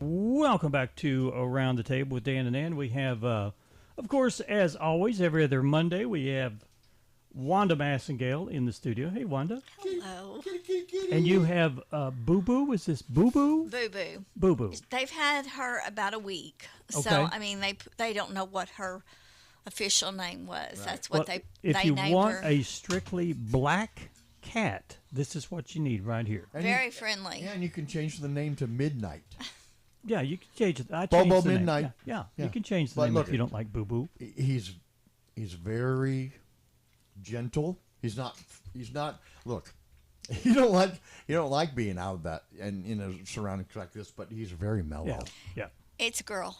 Welcome back to Around the Table with Dan and Ann. We have, of course, as always, every other Monday, we have Wanda Massengale in the studio. Hey, Wanda. Hello. And you have Boo Boo. Is this Boo Boo? Boo Boo. Boo Boo. They've had her about a week. Okay. So, I mean, they don't know what her official name was. Right. That's what Well, they if you named want her. a strictly black cat, this is what you need right here. And Very friendly. Yeah, and you can change the name to Midnight. Yeah, you can change it. I Bobo changed the name. Midnight. Yeah, Yeah. you can change the But name look, if you don't like Boo Boo. He's very gentle. He's not. Look, you don't like being out of that and in a surroundings like this, but he's very mellow. Yeah, yeah. It's a girl.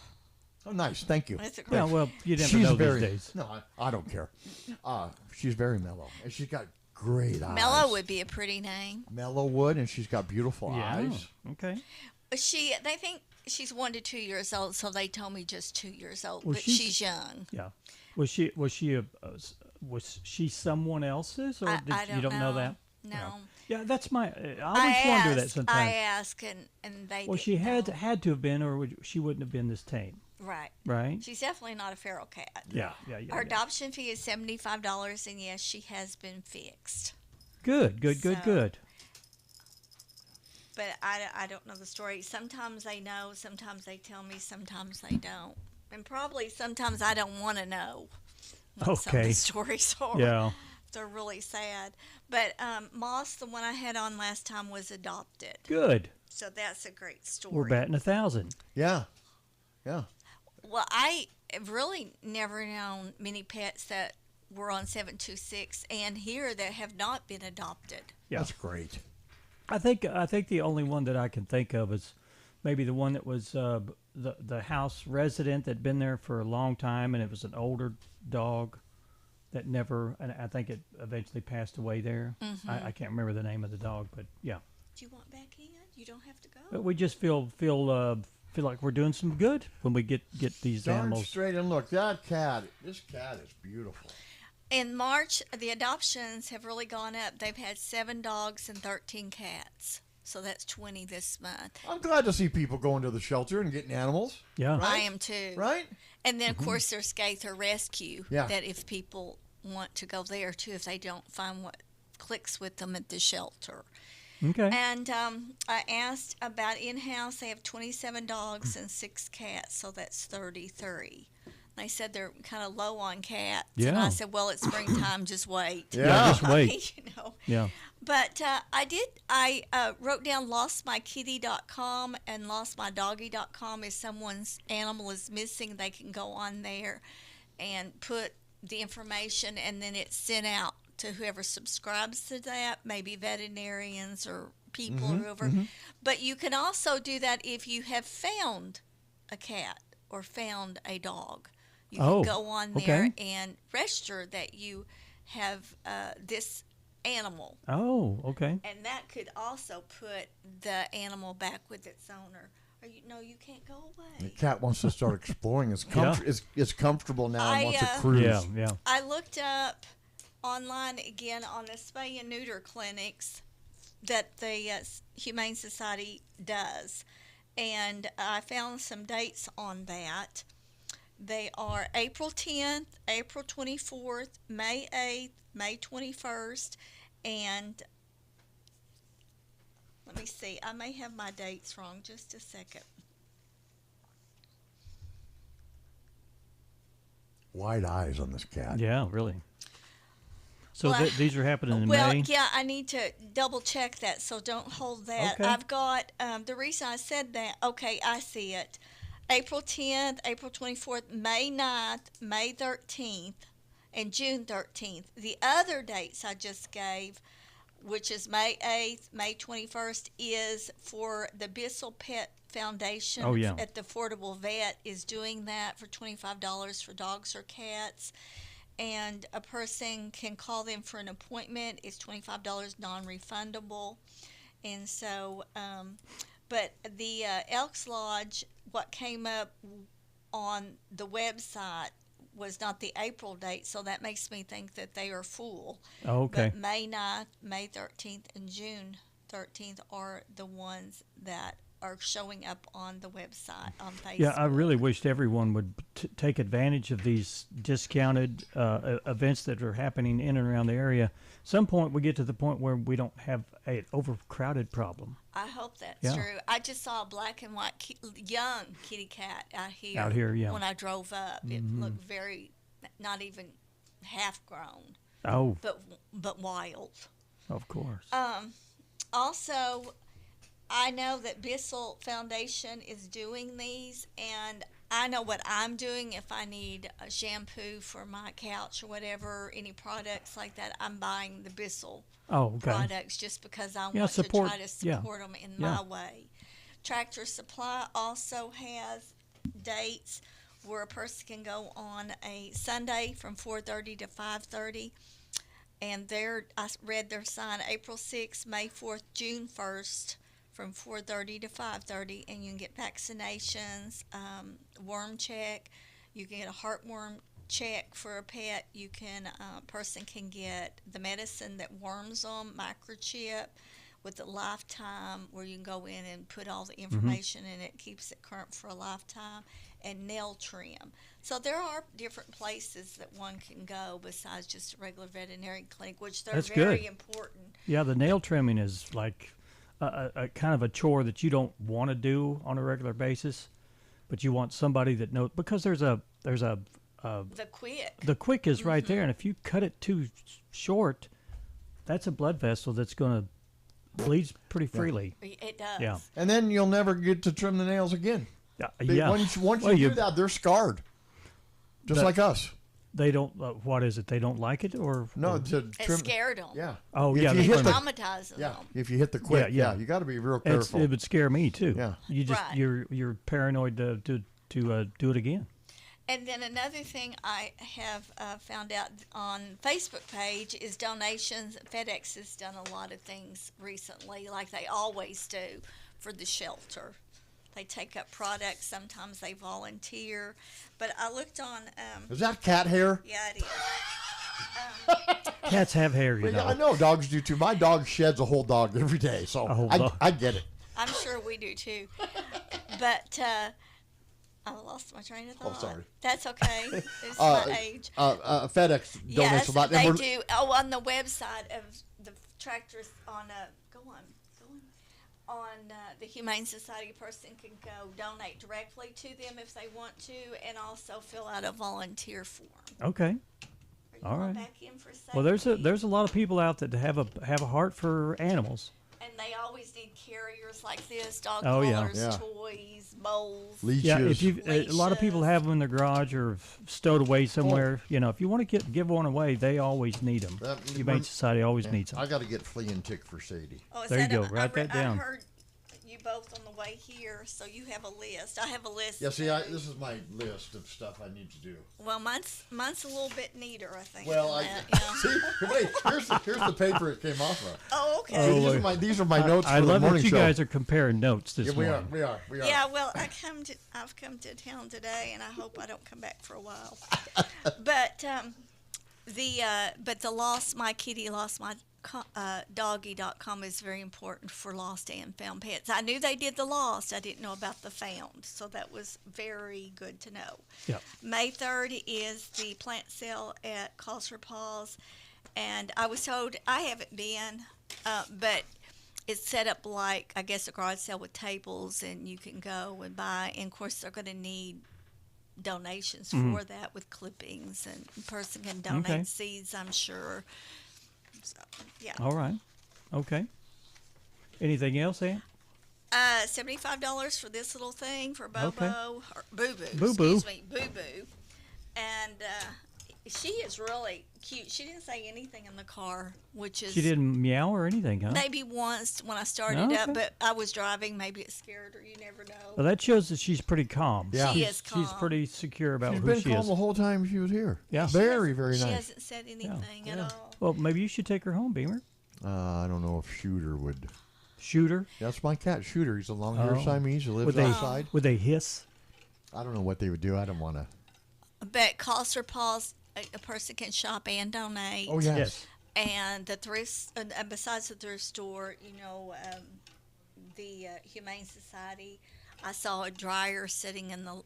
Oh, nice. Thank you. It's a girl. Yeah, well, you never She's know very, these days. No, I don't care. She's very mellow, and she's got great eyes. Mellow would be a pretty name. Mellow would, and she's got beautiful Yeah, eyes. okay. They think she's 1 to 2 years old, so they told me just 2 years old. Well, but she's young. Yeah. Was she someone else's, or I you don't know that? No. Yeah, that's my. I always wonder that sometimes. I ask, and they. Well, she didn't had know. to have been, or she wouldn't have been this tame, Right. right? She's definitely not a feral cat. Yeah. Her yeah. adoption fee is $75, and yes, she has been fixed. Good. So- But I don't know the story. Sometimes they know, sometimes they tell me, sometimes they don't. And probably sometimes I don't want to know what some of Okay. the stories are. Yeah. They're really sad. But Moss, the one I had on last time, was adopted. Good. So that's a great story. We're batting 1,000. Yeah. Well, I have really never known many pets that were on 726 and here that have not been adopted. Yeah. That's great. I think the only one that I can think of is maybe the one that was the house resident that'd been there for a long time, and it was an older dog that never. And I think it eventually passed away there. Mm-hmm. I can't remember the name of the dog, but yeah. Do you want back in? You don't have to go. But we just feel like we're doing some good when we get these Darn animals. straight, and look, this cat is beautiful. In March, the adoptions have really gone up. They've had 7 dogs and 13 cats. So that's 20 this month. I'm glad to see people going to the shelter and getting animals. Yeah. Right? I am too. Right? And then, of course, there's Gaither Rescue. Yeah. That if people want to go there too, if they don't find what clicks with them at the shelter. Okay. And I asked about in-house. They have 27 dogs and 6 cats, so that's 33. They said they're kind of low on cats. And Yeah. I said, well, it's springtime, just wait. Yeah. Just wait. You know. Yeah. But I wrote down lostmykitty.com and lostmydoggy.com. If someone's animal is missing, they can go on there and put the information, and then it's sent out to whoever subscribes to that, maybe veterinarians or people or whoever. But you can also do that if you have found a cat or found a dog. You Oh, can go on there okay. and register that you have this animal. Oh, okay. And that could also put the animal back with its owner. No, you can't go The away. cat wants to start exploring. It's, Yeah. it's comfortable now and I, wants to cruise. Yeah. I looked up online again on the spay and neuter clinics that the Humane Society does. And I found some dates on that. They are April 10th, April 24th, May 8th, May 21st, and let me see. I may have my dates wrong. Just a second. Wide eyes on this cat. Yeah, really. So Well, these are happening in Well, May? yeah, I need to double check that, so don't hold that. Okay. I've got, the reason I said that, okay, I see it. April 10th, April 24th, May 9th, May 13th, and June 13th. The other dates I just gave, which is May 8th, May 21st, is for the Bissell Pet Foundation. Oh, yeah. At the Affordable Vet is doing that for $25 for dogs or cats. And a person can call them for an appointment. It's $25 non-refundable. And so, but the Elks Lodge, what came up on the website was not the April date, so that makes me think that they are full. Oh, okay. But May 9th, May 13th, and June 13th are the ones that are showing up on the website on Facebook. Yeah, I really wished everyone would take advantage of these discounted events that are happening in and around the area. Some point we get to the point where we don't have an overcrowded problem. I hope that's Yeah. true. I just saw a black and white young kitty cat out here. Out here, yeah. When I drove up, it looked very, not even half grown, Oh, but wild. of course. Also, I know that Bissell Foundation is doing these, and I know what I'm doing. If I need a shampoo for my couch or whatever, any products like that, I'm buying the Bissell Oh, okay. products just because I Yeah, want support- to try to yeah. support them in Yeah. my way. Tractor Supply also has dates where a person can go on a Sunday from 4:30 to 5:30. And I read their sign April 6th, May 4th, June 1st from 4:30 to 5:30, and you can get vaccinations, worm check. You can get a heartworm check for a pet. You can person can get the medicine that worms them, microchip, with a lifetime where you can go in and put all the information and it keeps it current for a lifetime, and nail trim. So there are different places that one can go besides just a regular veterinary clinic, which they're That's very good. important. Yeah, the nail trimming is like a kind of a chore that you don't want to do on a regular basis, but you want somebody that knows, because there's a The quick. the quick is right there, and if you cut it too short, that's a blood vessel that's going to bleed pretty freely. It does. Yeah. And then you'll never get to trim the nails again. Yeah. Once Well, you do that, they're scarred. Just That- like us. They don't. What is it? They don't like it, or No, or- to It trim. scared them. Yeah. Oh, If yeah, you that's hit what the, Traumatizing yeah. them. If you hit the quick, Yeah. you got to be real It's, careful. it would scare me too. Yeah. You just Right. you're paranoid to do it again. And then another thing I have found out on Facebook page is donations. FedEx has done a lot of things recently, like they always do for the shelter. They take up products. Sometimes they volunteer. But I looked on. Is that cat hair? Yeah, it is. Cats have hair, you Well, yeah, know. I know dogs do too. My dog sheds a whole dog every day, so A whole dog. I get it. I'm sure we do too. But I lost my train of thought. Oh, sorry. That's okay. It's my age. FedEx donates Yes, a lot. they And do. Oh, on the website of the tractors on the Humane Society, a person can go donate directly to them if they want to, and also fill out a volunteer form. Okay. Are you All going right. back in for safety? Well, there's a lot of people out that have a heart for animals. And they always need carriers like this: dog Oh, yeah. collars, Yeah. toys, bowls. leashes. Yeah, if you a lot of people Leashes. have them in their garage or stowed away somewhere. You know, if you want to give one away, they always need them. Humane Society always needs them. I got to get flea and tick for Sadie. Oh, is There you that go. Write that down. I heard you both on the way here, so you have a list. I have a list. Yeah, see, too. this is my list of stuff I need to do. Well, mine's a little bit neater, I think. Well, than I that, yeah. see. Wait, here's the paper it came off of. Oh, okay. Oh, See, these are my notes I for the love morning that you show. guys are comparing notes this Yeah, we morning. are. Yeah, well, I've come to town today, and I hope I don't come back for a while. But the lost my kitty lost my doggy.com is very important for lost and found pets. I knew they did the lost. I didn't know about the found, so that was very good to know. Yeah. May 3rd is the plant sale at Cause for Paws, and I was told I haven't been, but it's set up like, I guess, a garage sale with tables, and you can go and buy. And of course, they're going to need donations for that with clippings, and a person can donate Okay. seeds, I'm sure. So, yeah. All right. Okay. Anything else, Ann? $75 for this little thing for Bobo, or Boo Boo. Boo Boo. Excuse me, Boo Boo. And she is really cute. She didn't say anything in the car, which is She didn't meow or anything, huh? maybe once when I started Okay. up, but I was driving. Maybe it scared her. You never know. Well, that shows that she's pretty calm. Yeah. She She's- is calm. She's pretty secure about She's who been she calm is. the whole time she was here. Yeah. Very, very She nice. hasn't said anything at Yeah. all. Well, maybe you should take her home, Beamer. I don't know if Shooter would. Shooter. That's my cat, Shooter. He's a long-haired Oh. Siamese who lives Would they outside. would they hiss? I don't know what they would do. I don't want to. But Cause for Paws, a person can shop and donate. Oh, yes. And the thrift, besides the thrift store, the Humane Society. I saw a dryer sitting in the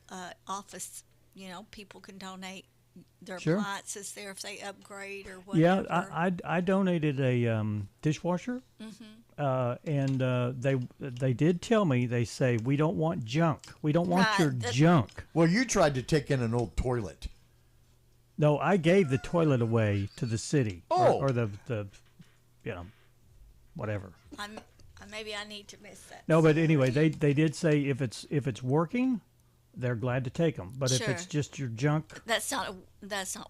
office. You know, people can donate their Sure. appliances there if they upgrade or Yeah, whatever. I donated a dishwasher, and they did tell me, they say, we don't want junk. We don't want Right. your junk. Well, you tried to take in an old toilet. No, I gave the toilet away to the city, Oh. or the you know, whatever. Maybe I need to miss that. No, but story. anyway, they did say if it's working, they're glad to take them. But if Sure. it's just your junk, That's not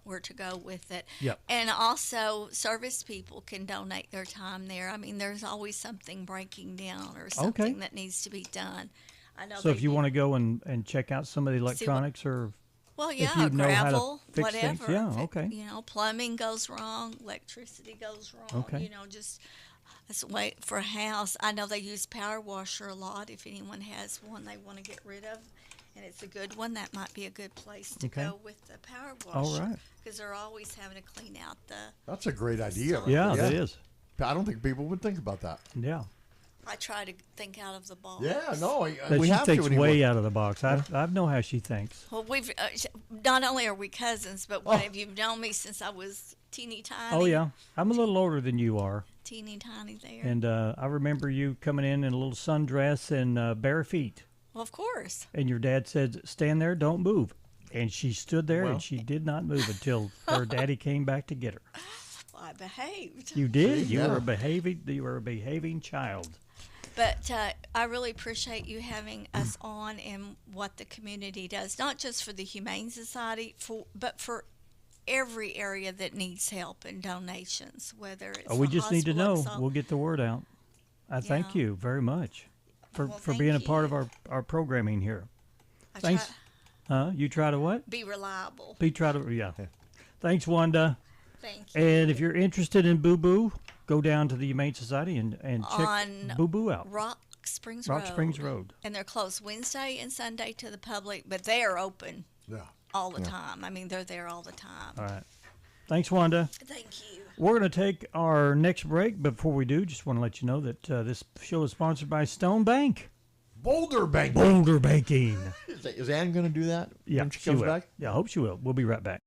where to go with it. Yep. And also, service people can donate their time there. I mean, there's always something breaking down or something that needs to be done. I know. so if you want to go and check out some of the electronics, or well, if yeah, you know how to gravel, fix things, whatever. yeah, If it- okay. You know, plumbing goes wrong, electricity goes wrong. Okay. You know, just that's a way for a house. I know they use power washer a lot. If anyone has one they want to get rid of, and it's a good one, that might be a good place to Okay. go with the power All washer. right. Because they're always having to clean out the. That's a great idea. yeah, that is. I don't think people would think about that. Yeah. I try to think out of the box. Yeah, no, But we she have thinks to anymore. way out of the box. I know how she thinks. Well, we've not only are we cousins, but Oh. what have you known me since I was teeny tiny? Oh yeah, I'm a little older than you are, Teeny tiny there. and I remember you coming in a little sundress and bare feet, Well, of course. and your dad said, "Stand there, don't move," and she stood there Well. and she did not move until her daddy came back to get her. Well, I behaved. You did. See? You Yeah. were a behaving. You were a behaving child. But I really appreciate you having us on and what the community does, not just for the Humane Society, but for every area that needs help and donations, whether it's We a just need to know. hospital, We'll get the word out. I thank Yeah. you very much for Well, for being a thank part of you. our programming here. I Thanks. try You try to what? be reliable. Try to yeah. Thanks, Wanda. Thank you. And if you're interested in Boo Boo, go down to the Humane Society and check On Boo Boo out. Rock Springs Rock Road. Springs Road. And they're closed Wednesday and Sunday to the public, but they are open Yeah. all the time. I mean, they're there all the time. All right. Thanks, Wanda. Thank you. We're going to take our next break. Before we do, just want to let you know that this show is sponsored by Stone Bank. Boulder Bank. Boulder Banking. Is Ann going to do that Yeah, when she comes will. back? Yeah, I hope she will. We'll be right back.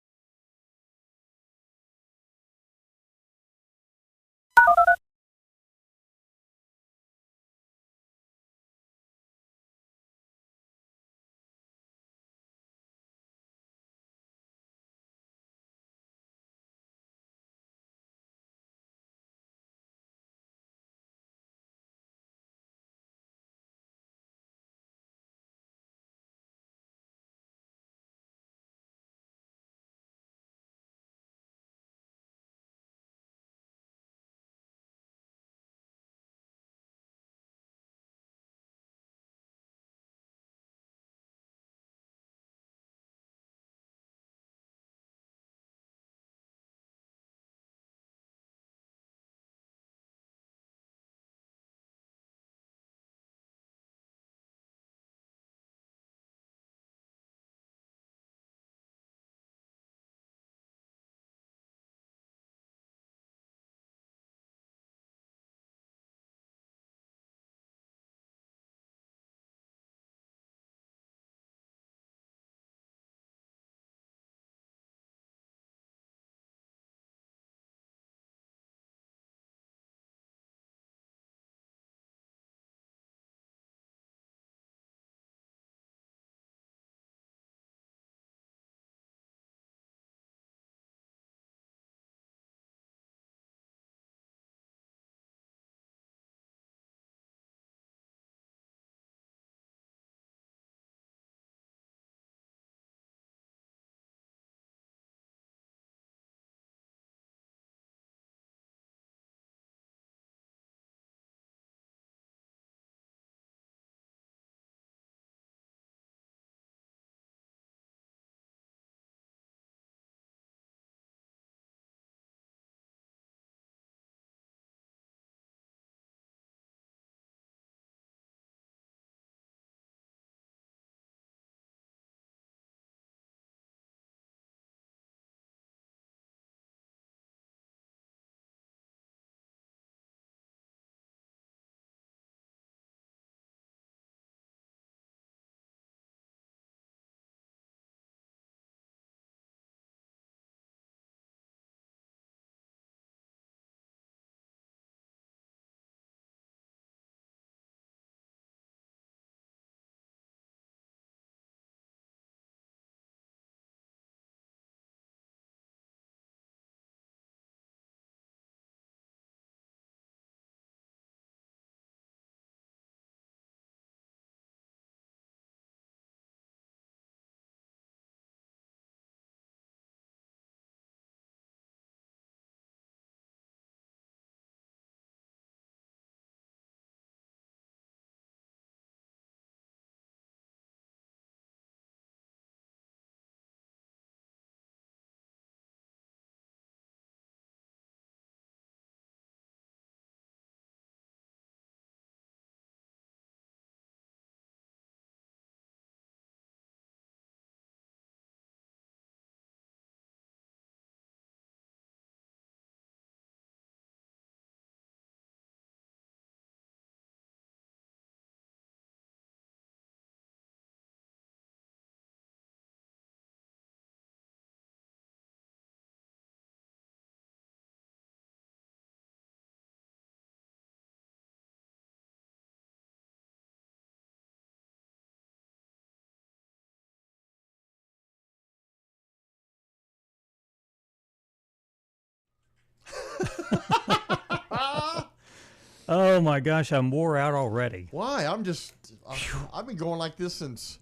Oh my gosh, I'm wore out already. Why? I've been going like this since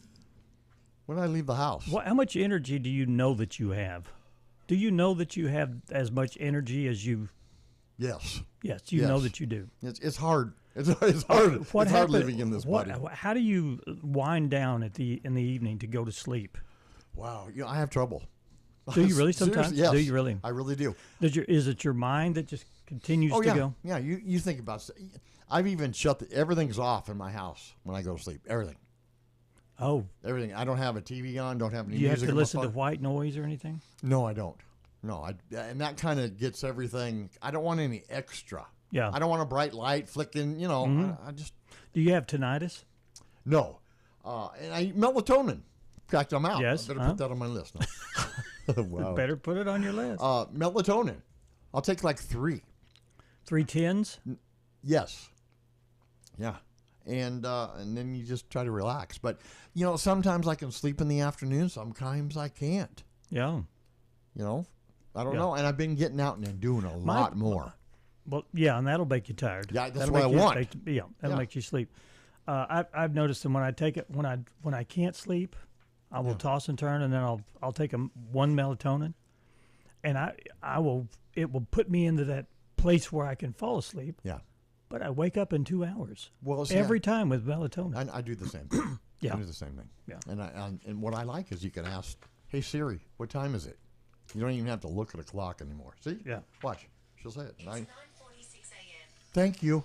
when I leave the house. How much energy do you know that you have? Do you know that you have as much energy as you? Yes. Yes, you know Yes. that you do. It's hard. It's hard. What it's hard happened- living in this what, body. How do you wind down in the evening to go to sleep? Wow. I have trouble. Do you really sometimes? Seriously, yes. Do you really? I really do. Is it your mind that just continues Oh to yeah. go? Yeah. You think about. I've even everything's off in my house when I go to sleep. Everything. Oh, Everything. I don't have a TV on. Don't have any do you have music. to on my listen to phone. white noise or anything? No, I don't. No, and that kind of gets everything. I don't want any extra. Yeah. I don't want a bright light flicking. I just Do you have tinnitus? no. And I melatonin. In fact, I'm out. Yes, I better put that on my list. No. Wow. Better put it on your list. Melatonin. I'll take like 3. 3 tens? Yes. Yeah. And then you just try to relax. But sometimes I can sleep in the afternoon. Sometimes I can't. Yeah. I don't Yeah. know. And I've been getting out and doing a lot more. Well, yeah, and that'll make you tired. Yeah, that's That'll what make I you- want. That'll Yeah. make you sleep. I've noticed that when I take it when I can't sleep, I will toss and turn, and then I'll take one melatonin, and it will put me into that place where I can fall asleep. Yeah. But I wake up in 2 hours Well, see, every time with melatonin. I do the same thing. Yeah. I do the same thing. Yeah. And what I like is you can ask, "Hey Siri, what time is it?" You don't even have to look at a clock anymore. See? Yeah. Watch. She'll say it. It's 9:46 a.m. Thank you.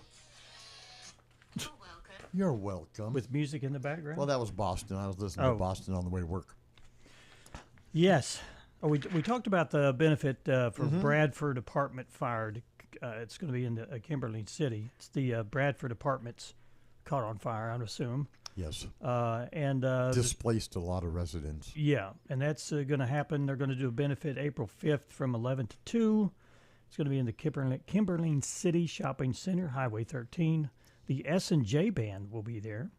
You're welcome. You're welcome. With music in the background. Well, that was Boston. I was listening Oh. to Boston on the way to work. Yes. Oh, we talked about the benefit for Mm-hmm. Bradford Apartment Fire. It's going to be in Kimberly City. It's the Bradford Apartments caught on fire, I'd assume. Yes. And Displaced a lot of residents. yeah, and that's going to happen. They're going to do a benefit April 5th from 11 to 2. It's going to be in the Kimberly City Shopping Center, Highway 13. The S&J Band will be there.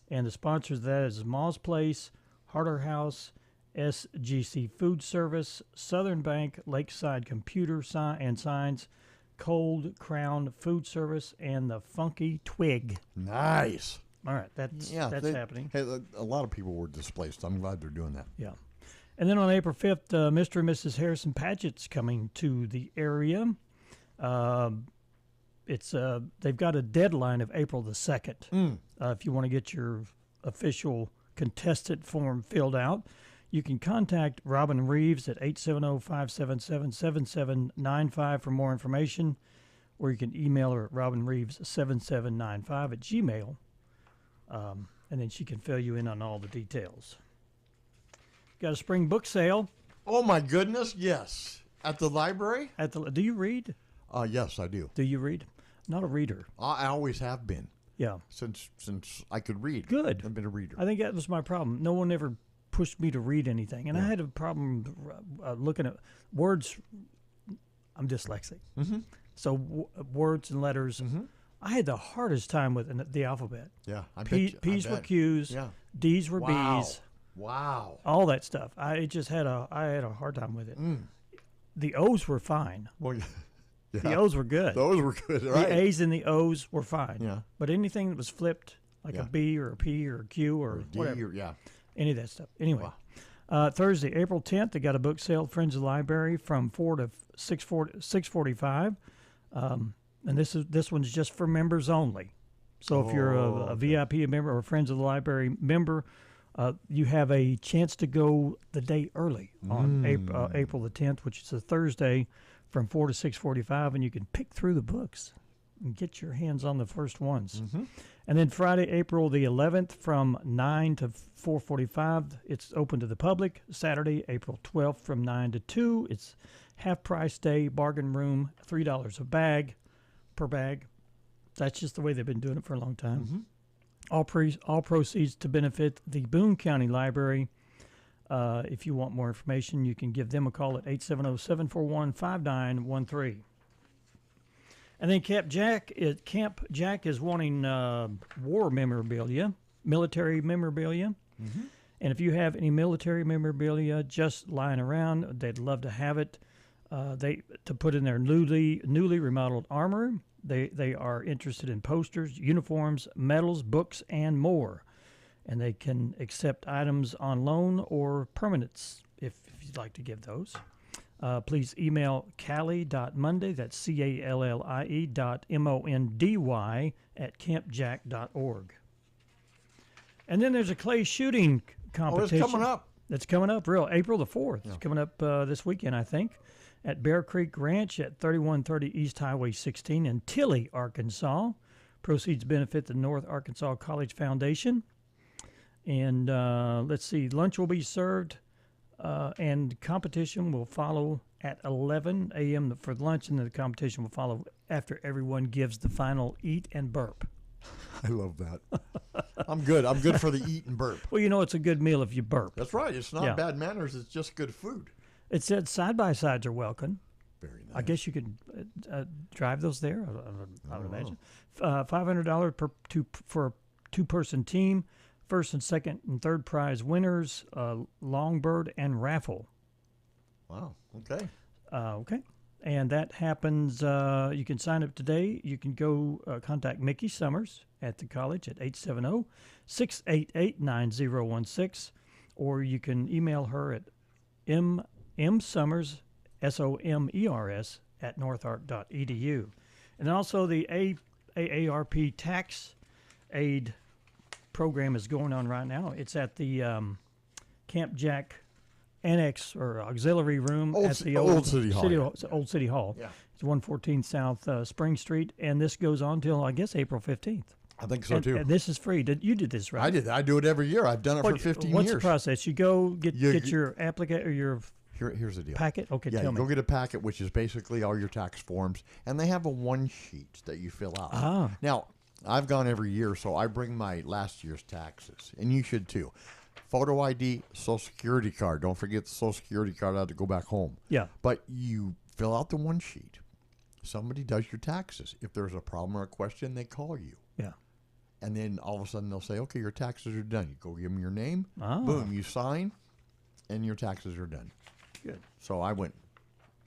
And the sponsors of that is Maw's Place, Harder House, SGC Food Service, Southern Bank, Lakeside Computer and Signs, Cold Crown Food Service, and the Funky Twig. Nice. All right, that's happening. Hey, a lot of people were displaced. I'm glad they're doing that. Yeah. And then on April 5th, Mr. and Mrs. Harrison Paget's coming to the area. They've got a deadline of April the 2nd. If you want to get your official contestant form filled out, you can contact Robin Reeves at 870-577-7795 for more information, or you can email her at robinreeves7795 at gmail, and then she can fill you in on all the details. Got a spring book sale Oh my goodness, yes. At the library? at the. Do you read? Yes, I do. Do you read? Not a reader. I always have been Yeah. since I could read. Good. I've been a reader. I think that was my problem. No one ever pushed me to read anything, and I had a problem looking at words. I'm dyslexic, so words and letters. I had the hardest time with the alphabet. Yeah, I bet. P's were Q's, Yeah. D's were Wow. B's, Wow. all that stuff. I had a hard time with it. The O's were fine. Well, yeah. The O's were good. Those were good, right? The A's and the O's were fine. Yeah. But anything that was flipped, like Yeah. a B or a P or a Q or D, whatever, yeah. any of that stuff. Anyway, Wow. Thursday, April 10th, they got a book sale at Friends of the Library from 4 to 6:45. And this one's just for members only. So if you're a VIP member or Friends of the Library member, you have a chance to go the day early on April the 10th, which is a Thursday, from 4 to 6:45, and you can pick through the books and get your hands on the first ones. And then Friday, April the 11th, from 9 to 4:45, it's open to the public. Saturday, April 12th, from 9 to 2, it's half price day, bargain room, $3 per bag. That's just the way they've been doing it for a long time. All proceeds to benefit the Boone County Library. If you want more information, you can give them a call at 870-741-5913. And then Camp Jack is wanting war memorabilia, military memorabilia. And if you have any military memorabilia just lying around, they'd love to have it. They to put in their newly remodeled armory. They are interested in posters, uniforms, medals, books, and more. And they can accept items on loan or permanents if you'd like to give those. Please email Callie.Monday, that's CALLIE .MONDY at campjack.org. And then there's a clay shooting competition. Oh, it's coming up. That's coming up, April the 4th. It's coming up this weekend, I think, at Bear Creek Ranch at 3130 East Highway 16 in Tilley, Arkansas. Proceeds benefit the North Arkansas College Foundation. And let's see, lunch will be served, and competition will follow at 11 a.m. for lunch, and the competition will follow after everyone gives the final eat and burp. I love that. I'm good. I'm good for the eat and burp. Well, it's a good meal if you burp. That's right. It's not Yeah. bad manners. It's just good food. It said side-by-sides are welcome. Very nice. I guess you could drive those there, I would imagine. $500 for a two-person team. First and second and third prize winners, Longbird and raffle. Wow. Okay. Okay. And that happens, you can sign up today. You can go contact Mickey Summers at the college at 870-688-9016, or you can email her at msummers, SOMERS, at northark.edu. And also the AARP Tax Aid program is going on right now. It's at the Camp Jack Annex or Auxiliary Room at the Old City Hall. Old City Hall. Yeah. It's 114 South Spring Street, and this goes on till I guess April 15th. I think so and, too. And this is free. You did this, right? I did. I do it every year. I've done it for 15 What's years. the process? You go get your applicant or your Here's the deal. packet. Okay, Yeah, tell you me. go get a packet, which is basically all your tax forms, and they have a one sheet that you fill out. Ah. Now, I've gone every year, so I bring my last year's taxes, and you should too. Photo ID, Social Security card. Don't forget the Social Security card out to go back home. Yeah. But you fill out the one sheet. Somebody does your taxes. If there's a problem or a question, they call you. Yeah. And then all of a sudden they'll say, okay, your taxes are done. You go give them your name. Ah. Boom, you sign, and your taxes are done. Good. So I went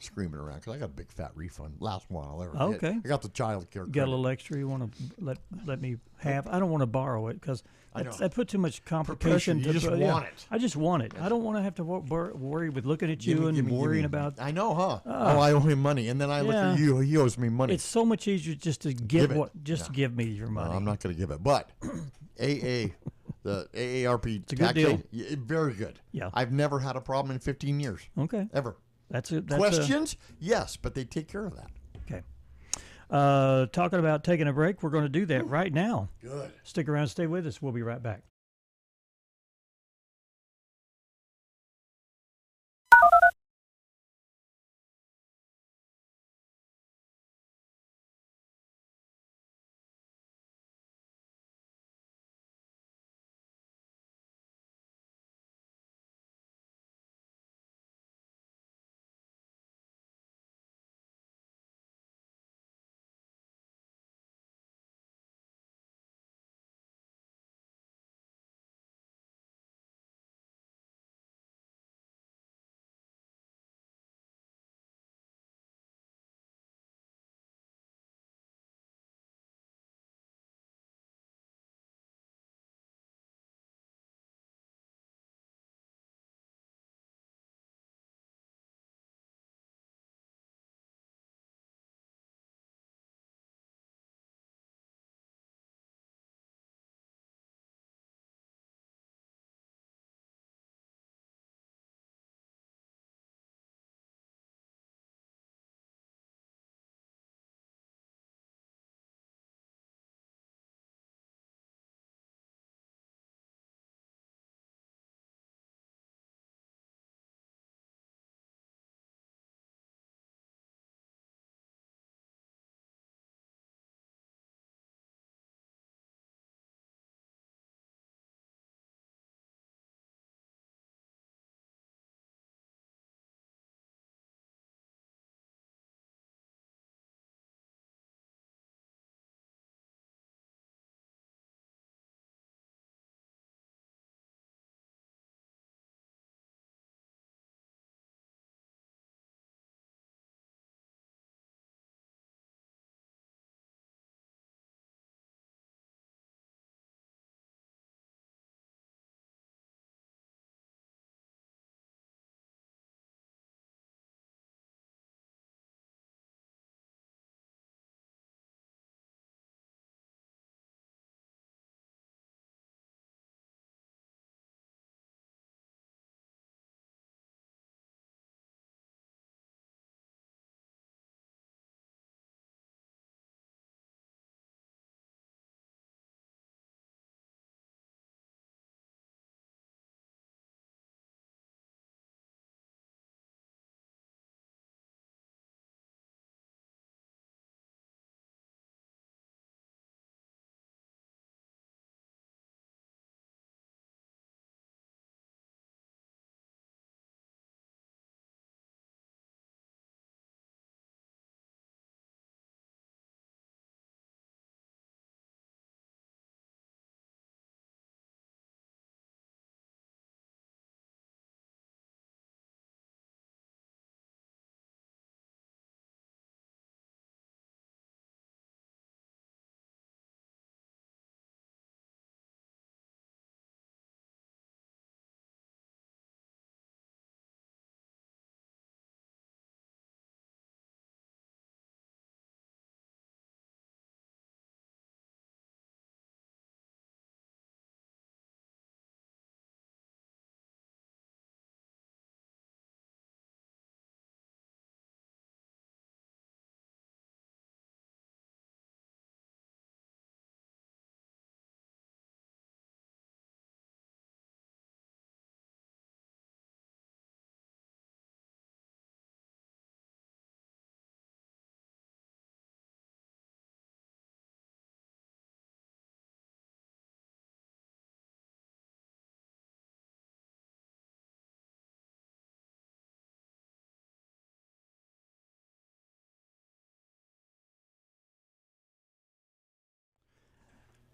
screaming around because I got a big fat refund. Last one I'll ever get. Okay. I got the child care You got credit. a little extra you want to let me have? I don't want to borrow it because I know. that put too much complication. You just want it. I just want it. I don't want to have to worry with looking at you and worrying about. I know, huh? I owe him money, and then I look Yeah. at you. He owes me money. It's so much easier just to Give it. give me your No, money. I'm not going to give it. But AA, the AARP a good tax deal. aid, very good. Yeah. I've never had a problem in 15 years. Okay. Ever. That's it. Questions? Yes, but they take care of that. Okay. Talking about taking a break, we're going to do that right now. Good. Stick around, stay with us. We'll be right back.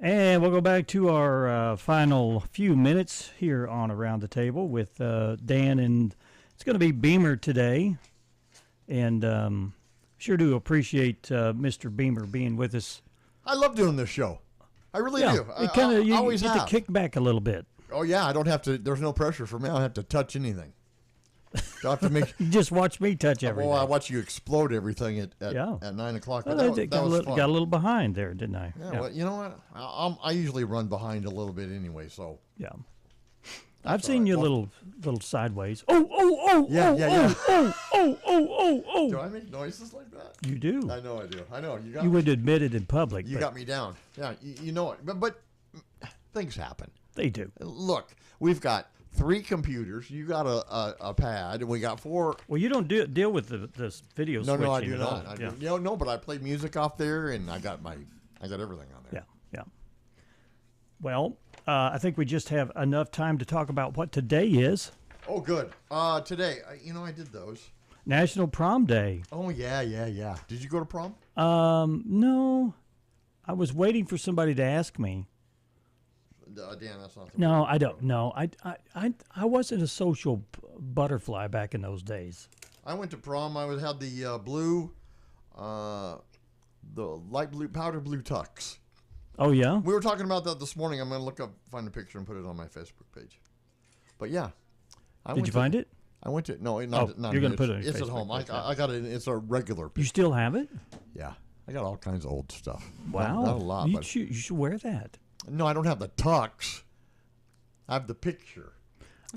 And we'll go back to our final few minutes here on Around the Table with Dan, and it's going to be Beamer today. And sure do appreciate Mr. Beamer being with us. I love doing this show. I really do. It kind of you always get have. to kick back a little bit. Oh yeah, I don't have to. There's no pressure for me. I don't have to touch anything. Don't have to make. You just watch me touch everything. Well, I watch you explode everything at Yeah. 9 o'clock. Well, But I that was fun. got a little behind there, didn't I? Yeah, well, you know what? I usually run behind a little bit anyway, so. Yeah. I've all seen right. you Well- little sideways. Oh, Yeah. oh. Do I make noises like that? You do. I know I do. I know. You got You me. would admit it in public. You but got me down. Yeah, you know it. But things happen. They do. Look, we've got 3 computers. You got a pad, and we got 4. Well, you don't deal with this video No, switching I do at not. all. I Yeah. do. No, but I play music off there, and I got everything on there. Yeah. Well, I think we just have enough time to talk about what today is. Oh, good. Today, I did those. National Prom Day. Oh yeah. Did you go to prom? No. I was waiting for somebody to ask me. Dan, that's not the No, word. I don't. No, I wasn't a social butterfly back in those days. I went to prom. I had the blue, the light blue, powder blue tux. Oh yeah. We were talking about that this morning. I'm going to find a picture and put it on my Facebook page. But yeah. Did you find it? I went to, no, Oh, not you're gonna it's- put it on your It's at Facebook home. page, yeah. I got it. It's a regular You picture. still have it? Yeah. I got all kinds of old stuff. Wow. Not a lot, You but. should wear that. No, I don't have the tux. I have the picture.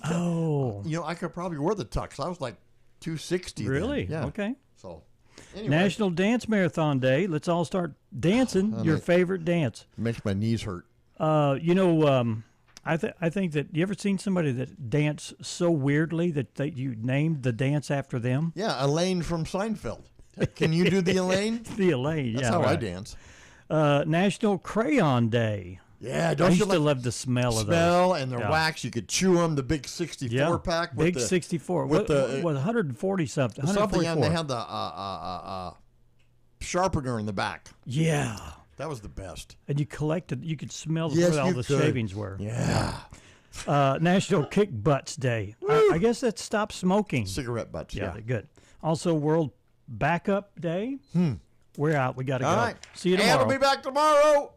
Oh. I could probably wear the tux. I was like 260 then. Really? Yeah. Okay. So, anyway. National Dance Marathon Day. Let's all start dancing. Oh, Your mate. favorite dance. Makes my knees hurt. I think that you ever seen somebody that dance so weirdly that you named the dance after them? Yeah, Elaine from Seinfeld. Can you do the Elaine? The Elaine. That's yeah, how I right. dance. National Crayon Day. Yeah, I don't you used to like love the smell of those. smell and the Yeah. wax? You could chew them. The big 64 pack. With Big the, 64. with What the- was 140 something? Something, and 144. they had the sharpener in the back. Yeah. That was the best. And you collected. You could smell Yes, where all you the could. shavings were. Yeah. National Kick Butts Day. I guess that's Stop Smoking. Cigarette butts. Yeah, Yeah. they're good. Also, World Backup Day. We're out. We got to go. All right. See you And tomorrow. we'll be back tomorrow.